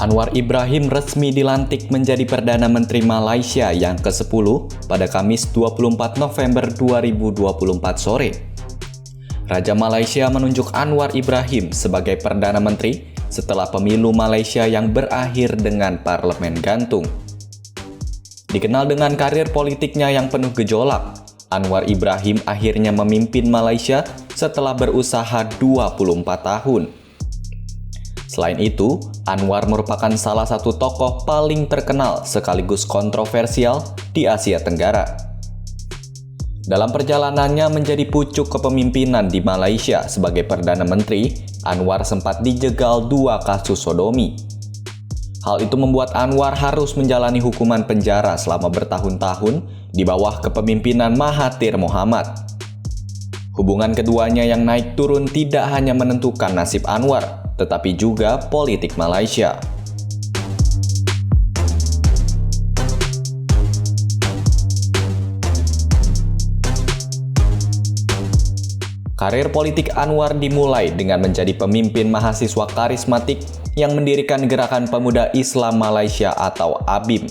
Anwar Ibrahim resmi dilantik menjadi Perdana Menteri Malaysia yang ke-10 pada Kamis 24 November 2024 sore. Raja Malaysia menunjuk Anwar Ibrahim sebagai Perdana Menteri setelah pemilu Malaysia yang berakhir dengan parlemen gantung. Dikenal dengan karir politiknya yang penuh gejolak, Anwar Ibrahim akhirnya memimpin Malaysia setelah berusaha 24 tahun. Selain itu, Anwar merupakan salah satu tokoh paling terkenal sekaligus kontroversial di Asia Tenggara. Dalam perjalanannya menjadi pucuk kepemimpinan di Malaysia sebagai Perdana Menteri, Anwar sempat dijegal 2 kasus sodomi. Hal itu membuat Anwar harus menjalani hukuman penjara selama bertahun-tahun di bawah kepemimpinan Mahathir Mohamad. Hubungan keduanya yang naik turun tidak hanya menentukan nasib Anwar, tetapi juga politik Malaysia. Karir politik Anwar dimulai dengan menjadi pemimpin mahasiswa karismatik yang mendirikan Gerakan Pemuda Islam Malaysia atau ABIM.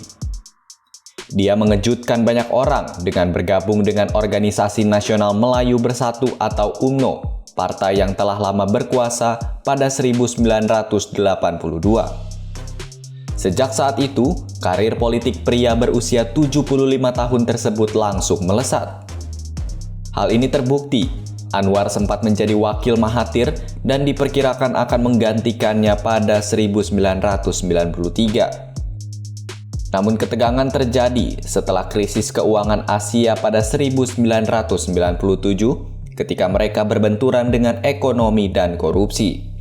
Dia mengejutkan banyak orang dengan bergabung dengan Organisasi Nasional Melayu Bersatu atau UMNO, partai yang telah lama berkuasa pada 1982. Sejak saat itu, karir politik pria berusia 75 tahun tersebut langsung melesat. Hal ini terbukti, Anwar sempat menjadi wakil Mahathir dan diperkirakan akan menggantikannya pada 1993. Namun ketegangan terjadi setelah krisis keuangan Asia pada 1997 ketika mereka berbenturan dengan ekonomi dan korupsi.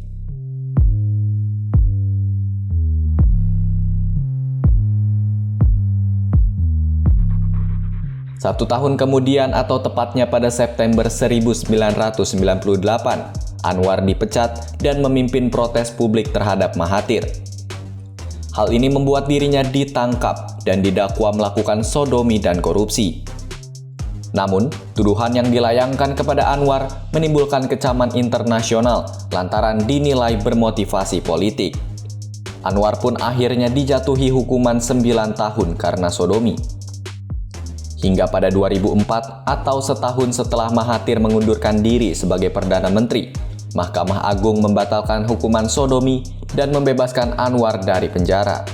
Satu tahun kemudian atau tepatnya pada September 1998, Anwar dipecat dan memimpin protes publik terhadap Mahathir. Hal ini membuat dirinya ditangkap dan didakwa melakukan sodomi dan korupsi. Namun, tuduhan yang dilayangkan kepada Anwar menimbulkan kecaman internasional lantaran dinilai bermotivasi politik. Anwar pun akhirnya dijatuhi hukuman 9 tahun karena sodomi. Hingga pada 2004 atau setahun setelah Mahathir mengundurkan diri sebagai Perdana Menteri, Mahkamah Agung membatalkan hukuman sodomi dan membebaskan Anwar dari penjara.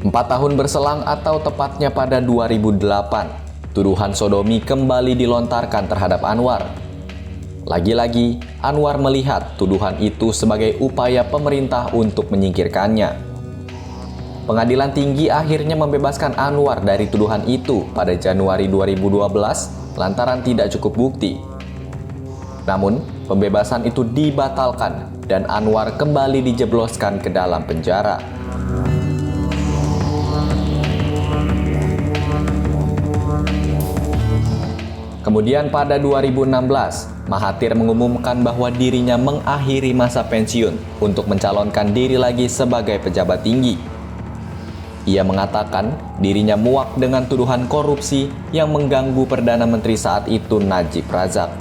Empat tahun berselang atau tepatnya pada 2008, tuduhan sodomi kembali dilontarkan terhadap Anwar. Lagi-lagi, Anwar melihat tuduhan itu sebagai upaya pemerintah untuk menyingkirkannya. Pengadilan tinggi akhirnya membebaskan Anwar dari tuduhan itu pada Januari 2012 lantaran tidak cukup bukti. Namun, pembebasan itu dibatalkan dan Anwar kembali dijebloskan ke dalam penjara. Kemudian pada 2016, Mahathir mengumumkan bahwa dirinya mengakhiri masa pensiun untuk mencalonkan diri lagi sebagai pejabat tinggi. Ia mengatakan dirinya muak dengan tuduhan korupsi yang mengganggu Perdana Menteri saat itu Najib Razak.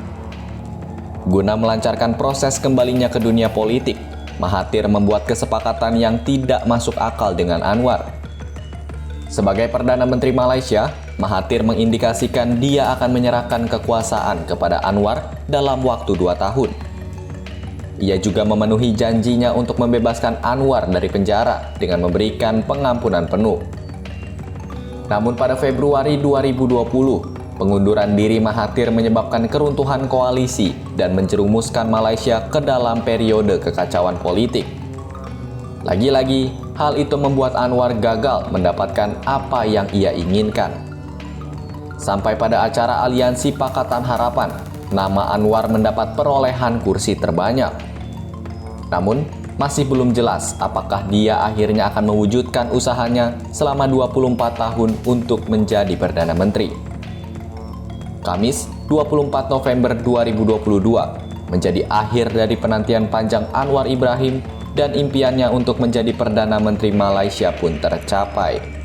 Guna melancarkan proses kembalinya ke dunia politik, Mahathir membuat kesepakatan yang tidak masuk akal dengan Anwar. Sebagai Perdana Menteri Malaysia, Mahathir mengindikasikan dia akan menyerahkan kekuasaan kepada Anwar dalam waktu 2 tahun. Ia juga memenuhi janjinya untuk membebaskan Anwar dari penjara dengan memberikan pengampunan penuh. Namun pada Februari 2020, pengunduran diri Mahathir menyebabkan keruntuhan koalisi dan menjerumuskan Malaysia ke dalam periode kekacauan politik. Lagi-lagi, hal itu membuat Anwar gagal mendapatkan apa yang ia inginkan. Sampai pada acara Aliansi Pakatan Harapan, nama Anwar mendapat perolehan kursi terbanyak. Namun, masih belum jelas apakah dia akhirnya akan mewujudkan usahanya selama 24 tahun untuk menjadi Perdana Menteri. Kamis, 24 November 2022, menjadi akhir dari penantian panjang Anwar Ibrahim dan impiannya untuk menjadi Perdana Menteri Malaysia pun tercapai.